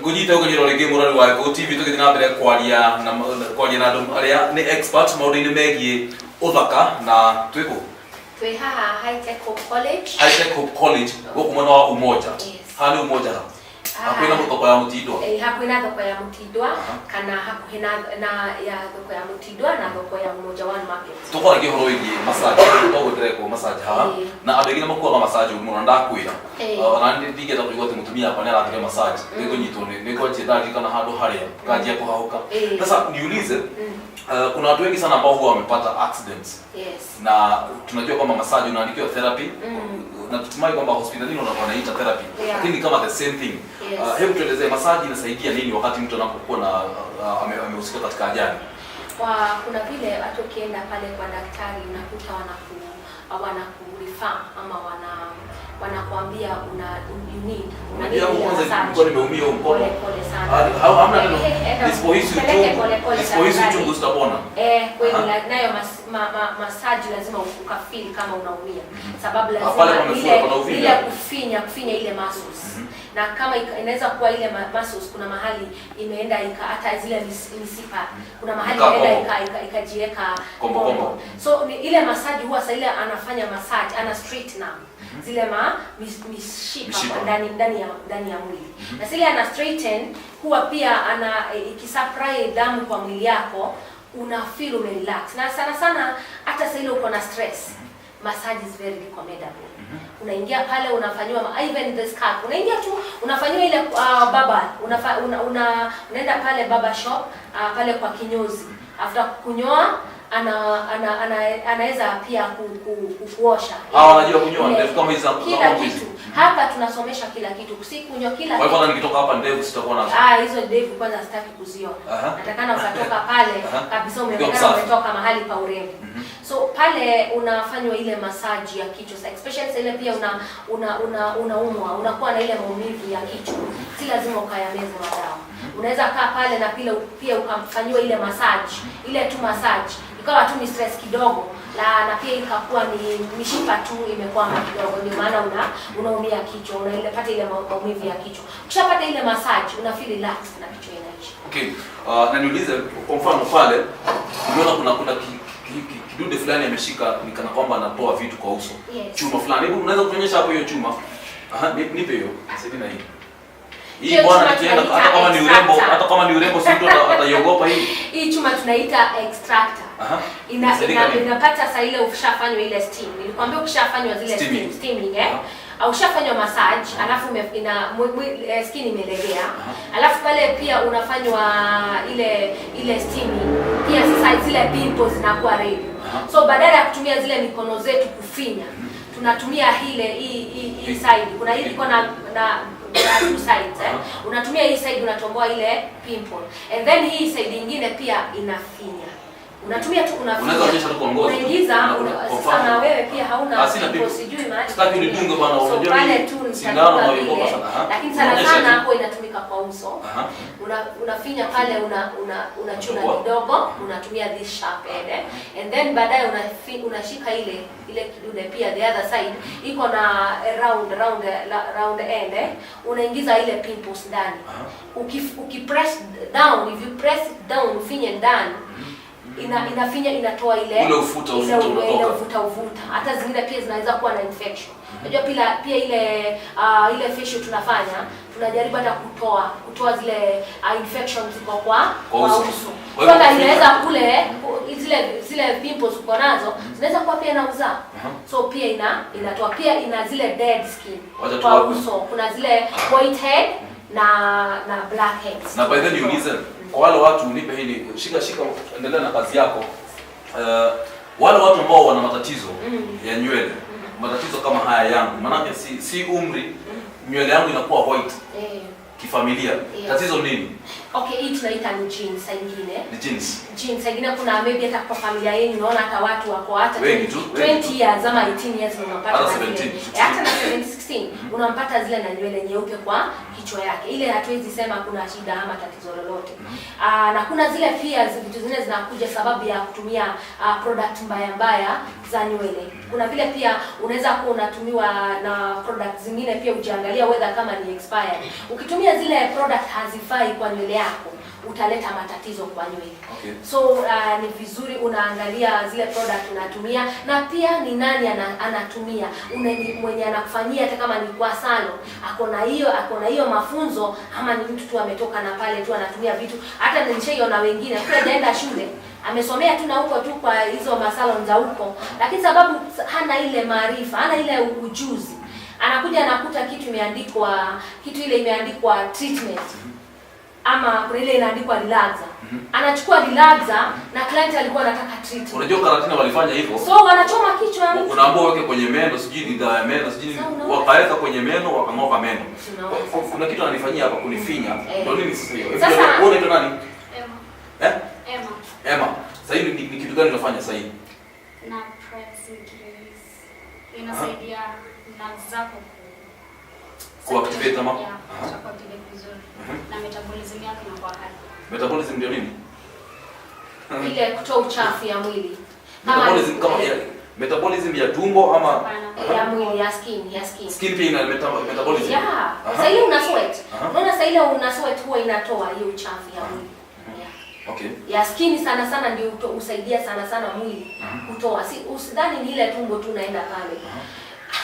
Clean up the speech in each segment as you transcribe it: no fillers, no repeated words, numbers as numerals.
Ngujita ukanyiro rege murari wa Go TV tukithina mbere kwaria na andu aria ni expert maundu-ini megie uthaka na twiko twi haha High Tech Hope College. High Tech Hope College guku mwena wa Umoja. Hani Umoja ha hakwina thoko ya Mutindwa. Hakwina thoko ya Mutindwa kana hakuhi na ya thoko ya Mutindwa na thoko ya Umoja One Market. Tukora gihoro igie massage to ndreko massage ha na andu ingine makuwa massage muno ndakwira na ndige ta kuigwa mutumia hapa ni arathire massage niko nyitwo niko chedagi kana handu haria kajia kuhauka. Sasa niulize kuna watu wengi sana ambao huwa wamepata accidents. Yes. Na tunajua kwamba massage unaandikiwa therapy na tutumai kwamba hospitalini wanaita therapy. Lakini kama the same thing. Hebu tuelezee massage inasaidia nini wakati mtu anapokuwa na amehusika katika ajali? Kuna vile watu kienda pale kwa daktari unakuta wanakurefer ama wanakuambia you need massage. Nimeumia mkono. Pole sana. Hamna neno. Disposition tu utapona. Kweli nayo massage lazima ukafeel kama unaumia. Sababu lazima ile kufinya ile muscles. Na kama inaweza kuwa ile muscles kuna mahali imeenda hata zile misipa kuna mahali imeenda ikajiweka kombo. So ile massage huwa sasa ile anafanya massage ana straighten zile mishipa ndani ya mwili. Na zile ana straighten huwa pia ana ikisupply damu kwa mwili yako una feel relax. Na sana hata sasa ile uko na stress massage is very recommendable. Unaingia pale unafanywa even the scalp. Unaingia tu unafanywa ile unaenda pale barber shop pale kwa kinyozi. After kunyoa anaweza pia kuosha. Wanajua kunyoa ndevu kama hizo kila kitu. Hapa tunasomesha kila kitu. Kunyoa kila kitu. Kwa hivyo nikitoka hapa ndevu sitakuwa nazo. Hizo ndevu kwanza sitaki kuziona. Natakana ukatoka pale kabisa umetoka mahali pa urembo. So pale unafanywa ile massage ya kichwa. Especially ile pia unaumwa, unakuwa na ile maumivu ya kichwa. Si lazima ukayameze madawa. Unaweza kaa pale na pia ukamfanywa ile massage, ile tu massage. Ikawa tu ni stress kidogo na pia ikakuwa ni mishipa tu imekwama kidogo ndio maana unaumia kichwa, unapata ile maumivu ya kichwa. Ukishapata ile massage una feel relaxed na kichwa inaisha. Okay. Na niulize kwa mfano pale umeona kuna kidude fulani ameshika ni kana kwamba anatoa vitu kwa uso. Chuma fulani. Hebu unaweza kuonyesha hapo hiyo chuma? Nipe hiyo. Sasa na hii. Hii bwana tukienda hata kama ni urembo si mtu ataiogopa hii. Hii chuma tunaita extractor. Inapata sasa ile ukishafanywa ile steam. Nilikwambia ukishafanywa zile steaming au ushafanywa massage alafu skin imelegea. Alafu pale pia unafanywa ile steaming. Pia sasa zile pimples zinakuwa ready. So badala ya kutumia zile mikono zetu kufinya, tunatumia hii side. Kuna hii iko na two sides unatumia hii side unatomboa ile pimple and then hii side nyingine pia inafinya. Unatumia tu unaweza kuonyesha tu kwa ngozi. Unaingiza sana wewe pia hauna pimple sijui mahali. Sitaki unidunge bwana unajua. Pale tu sindano unaiogopa sana. Lakini sana hapo inatumika kwa uso. Unafinya pale unachuna kidogo, unatumia this sharp edge and then baadaye unashika ile kidude pia the other side iko na round end unaingiza ile pimples ndani. Ukipress down, if you press it down ufinye ndani inafinya inatoa ile ufuta hata zingine pia zinaweza kuwa na infection. Unajua pia ile facial tunajaribu hata kutoa zile infections kwa uso. Kwanza inaweza kule zile pimples uko nazo zinaweza kuwa pia nauza. So pia inatoa pia ina zile dead skin kwa uso. Kuna zile white head na black heads. Na by the way niulize kwa wale watu nipe hili shika endelea na kazi yako. Wale watu ambao wana matatizo ya nywele, matatizo kama haya yangu, maana si umri, nywele yangu inakuwa white. Kifamilia. Tatizo nini? Okay, hii tunaita ni genes nyingine. Ni genes. Genes nyingine kuna maybe hata kwa familia yenu unaona hata watu wako hata 20 years ama 18 years unapata. Hata 17. Hata na 76 16 unampata zile na nywele nyeupe kwa kichwa yake. Ile hatuwezi sema kuna shida ama tatizo lolote. Na kuna zile pia vitu zingine zinakuja sababu ya kutumia product mbaya za nywele. Kuna vile pia unaweza kuwa unatumiwa na product zingine pia ujiangalia whether kama ni expired. Ukitumia zile product hazifai kwa nywele yako, utaleta matatizo kwa nywele. Okay. So ni vizuri unaangalia zile product unatumia, na pia ni nani anatumia. Mwenye anakufanyia, hata kama ni kwa salon, ako na hiyo mafunzo, ama ni mtu tu ametoka na pale tu anatumia vitu. Hata nilishaiona wengine pia hajaenda shule, amesomea tu na huko tu kwa hizo masalon za huko, lakini sababu hana ile maarifa, hana ile ujuzi, anakuja anakuta kitu ile imeandikwa treatment, ama kuna ile inaandikwa relaxer. Anachukua relaxer na client alikuwa anataka treatment. Unajua Karatina walifanya hivyo. So wanachoma kichwa. Unaambiwa weke kwenye meno, sijui ni dawa ya meno, sijui wakaweka kwenye meno, wakang'oka meno. Kuna kitu ananifanyia hapa kunifinya. Ndio nini sasa hiyo? Wewe unaitwa nani? Emma. Sasa hivi ni kitu gani unafanya sasa hivi? Na pressing case. Inasaidia nerves zako kuactivate ama kuactivate vizuri. Na metabolism yako inakuwa high. Metabolism ndio nini? Ile kutoa uchafu ya mwili. Metabolism kama metabolism ya tumbo ama ya mwili, ya skin. Skin pia ina metabolism. Yeah. Sasa ile una sweat. Unaona sasa ile una sweat huwa inatoa hiyo uchafu ya mwili. Okay. Ya skin sana ndio usaidia sana mwili kutoa. Usidhani ni ile tumbo tu unaenda pale.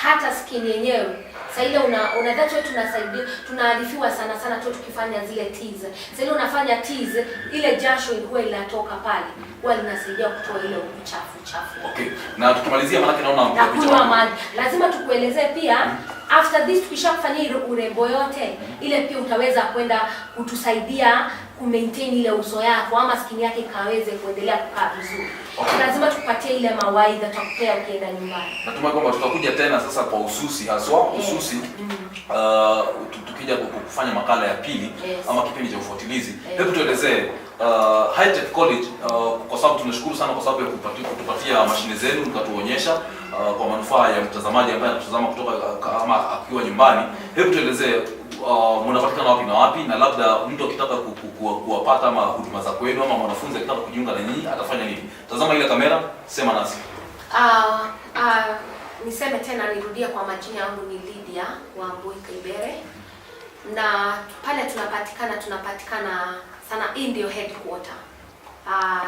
Hata skin yenyewe. Sasa ile unadhani tunasaidia, tunaarifiwa sana tu tukifanya zile tease. Sasa ile unafanya tease, ile jasho huwa inatoka pale. Huwa linasaidia kutoa ile uchafu. Okay. Na tukimalizia maana naona kunywa maji. Lazima tukuelezee pia after this tukishafanya ile urembo yote, ile pia utaweza kwenda kutusaidia kumaintain ile uso yako ama skin yake kaweze kuendelea kukaa vizuri. Okay. Lazima tupatie ile mawaidha tutakupea ukienda nyumbani. Natumai kwamba tutakuja tena sasa kwa ususi haswa ususi. Tukija kufanya makala ya pili ama kipindi cha ufuatilizi. Hebu tuelezee High Tech College, kwa sababu tunashukuru sana kwa sababu ya kutupatia mashine zenu mkatuonyesha kwa manufaa ya mtazamaji ambaye anatazama kutoka kama akiwa nyumbani. Hebu tuelezee mnapatikana wapi na wapi, na labda mtu akitaka kuwapata ama huduma za kwenu ama mwanafunzi akitaka kujiunga na nyinyi atafanya nini? Tazama ile kamera, sema nasi. Niseme tena, nirudia kwa majina yangu ni Lydia Wambui Kaibere. Na pale tunapatikana sana ndio headquarter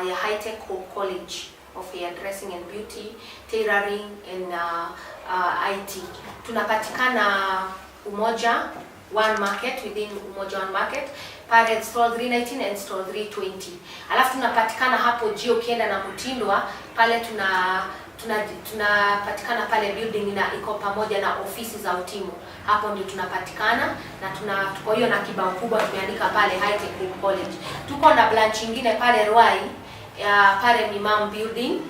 ya High Tech College of Hairdressing and Beauty, Tailoring and IT. Tunapatikana Umoja One Market, within Umoja One Market, pale stall 319 and stall 320. Alafu tunapatikana hapo jio ukienda na Mtindwa, pale tunapatikana pale building na iko pamoja na ofisi za utimu. Hapo ndio tunapatikana, na tuko hiyo na kibao kubwa tumeandika pale High Tech College. Tuko na branch nyingine pale Ruai, pale Imam Building.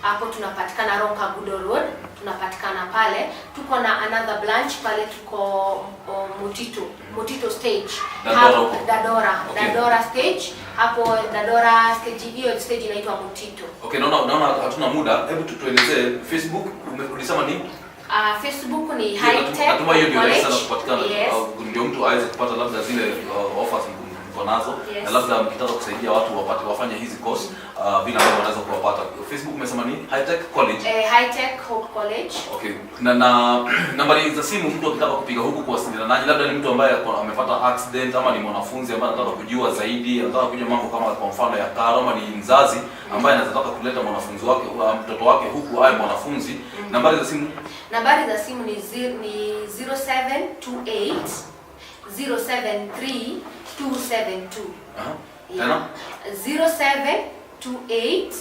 Hapo tunapatikana Ronka Gudo Road, tunapatikana pale. Tuko na another branch pale, tuko Mutito stage. Dadora stage. Hapo Dadora stage, hiyo stage inaitwa Mutito. Okay, naona hatuna muda. Hebu tuelezee Facebook, ulisema nini? Facebook ni High Tech. Natuma hiyo ndio rahisi sana kupatikana. Ndio mtu aweze kupata labda zile offers mko nazo. Na labda mkitaka kusaidia watu wafanye hizi course vile ambavyo wanaweza kuwapata. Facebook umesema nini? High Tech College. High Tech College. Okay. Na nambari za simu mtu akitaka kupiga huku kuwasiliana nanyi, labda ni mtu ambaye amepata accident ama ni mwanafunzi ambaye anataka kujua zaidi, anataka kujua mambo kama kwa mfano ya karo, ama ni mzazi ambaye anataka kuleta mwanafunzi wake mtoto wake huku awe mwanafunzi. Nambari za simu ni 0728 073 272. Tena 0728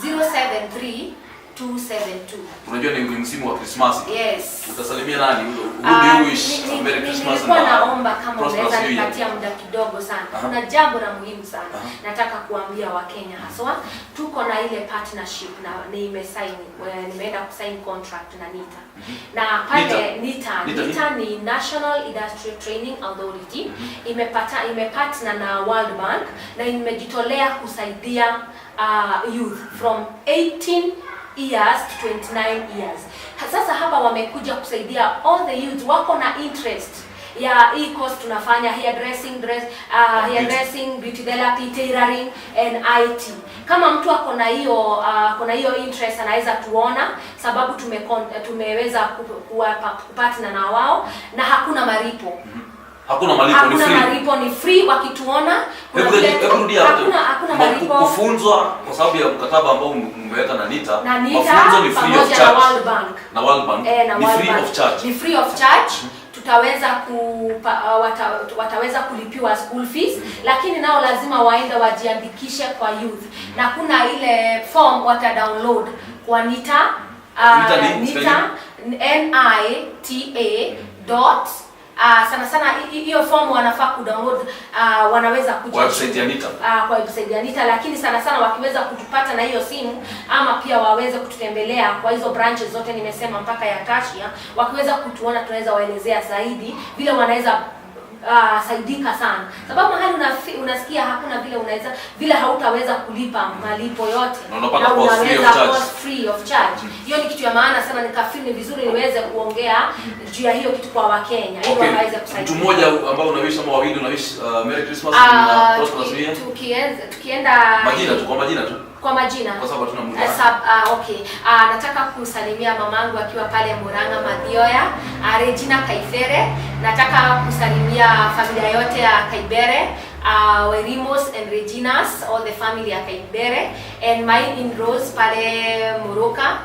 073 272. Unajua ni msimu wa Christmas. Yes. Utasalimia nani? Who do you wish Merry Christmas? Nilikuwa naomba kama unaweza nipatia muda kidogo sana. Kuna jambo la muhimu sana nataka kuambia Wakenya haswa. Tuko na ile partnership na nimeenda kusign contract na NITA. Na pale NITA ni National Industrial Training Authority. Imepartner na World Bank na imejitolea kusaidia youth from 18 years to 29 years. Sasa hapa wamekuja kusaidia all the youth wako na interest ya hii course tunafanya hairdressing, beauty therapy, tailoring and IT. Kama mtu ako na hiyo interest anaweza tuona, sababu tumeweza kupatana na wao na hakuna malipo. Hakuna malipo, ni free wakituona. Hakuna malipo. Kufunzwa kwa sababu ya mkataba ambao mmeweka na NITA. Mafunzo ni free of charge. Na World Bank. Ni free of charge. Ni free of charge. Tutaweza wataweza kulipiwa school fees, lakini nao lazima waende wajiandikishe kwa youth. Na kuna ile form wata download kwa NITA. NITA sana hiyo form wanafaa kudownload, wanaweza kuja kwa website ya NITA. Kwa website ya NITA, lakini sana wakiweza kutupata na hiyo simu, ama pia waweze kututembelea kwa hizo branches zote nimesema mpaka ya Kashia, wakiweza kutuona tunaweza waelezea zaidi vile wanaweza saidika sana, sababu mahali unasikia hakuna vile hautaweza kulipa malipo yote na unaweza free of charge. Hiyo ni kitu ya maana sana, nikafeel ni vizuri niweze kuongea juu ya hiyo kitu kwa Wakenya ili waweze kusaidia. Mtu mmoja ambao unawish ama wawili unawish Merry Christmas na prosperous New Year. Tukienda majina tu kwa majina kwa sababu tuna muda. Okay. Nataka kusalimia mamangu akiwa pale Murang'a Mathioya, Regina Kaifere. Nataka kusalimia familia yote ya Kaibere, Werimos and Reginas, all the family ya Kaibere, and my in-laws pale Muruka,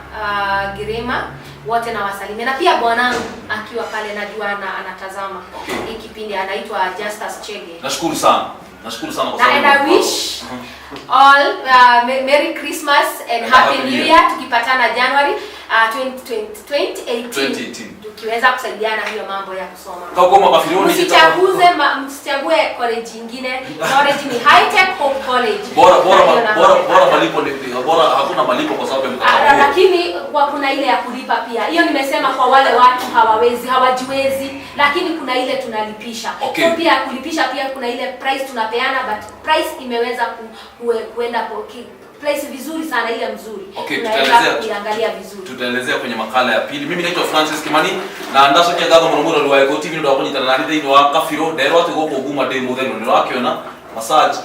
Girema, wote na wasalimia. Na pia bwanangu akiwa pale najua anatazama hii kipindi, anaitwa Justus Chege. Nashukuru sana kwa sababu. And I wish all Merry Christmas and Happy New Year. Tukipatana January 2018 tukiweza kusaidiana hiyo mambo ya kusoma. Kwa mafilioni msichague college nyingine. College ni High Tech Hope College. Bora malipo ni bora, hakuna malipo kwa sababu ya mkataba. Lakini kuna ile ya kulipa pia. Hiyo nimesema kwa wale watu hawajiwezi, lakini kuna ile tunalipisha. Okay. So pia kulipisha pia kuna ile price tunapeana, but price imeweza kuenda place vizuri sana, ile mzuri. Okay, tutaangalia vizuri. Tutaelezea kwenye makala ya pili. Mimi naitwa Francis Kimani na ndaso kia gaga muno wa Ego TV ndo akonyita na ndithini wa Kafiro ndero ati goko guma de mutheno ndo akiona massage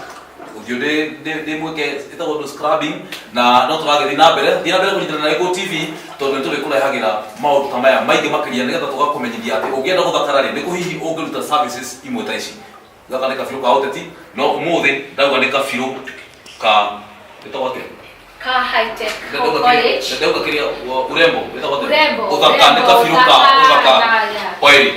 uthio de mweke eta go scrubbing na no turage na mbere kunyita na Ego TV tondu nitule kurehagira maundu kama ya maige makiria nigetha tugakumenyithia ati ugienda guthakara ri niku hihi ungiruta services imwe ta ici gaka ni Kafiro ka hoteti no umuthi ndauga ni Kafiro ka High Tech College. Ndio kiria urembo. Urembo. Utaka Kafiro ka. Kweli.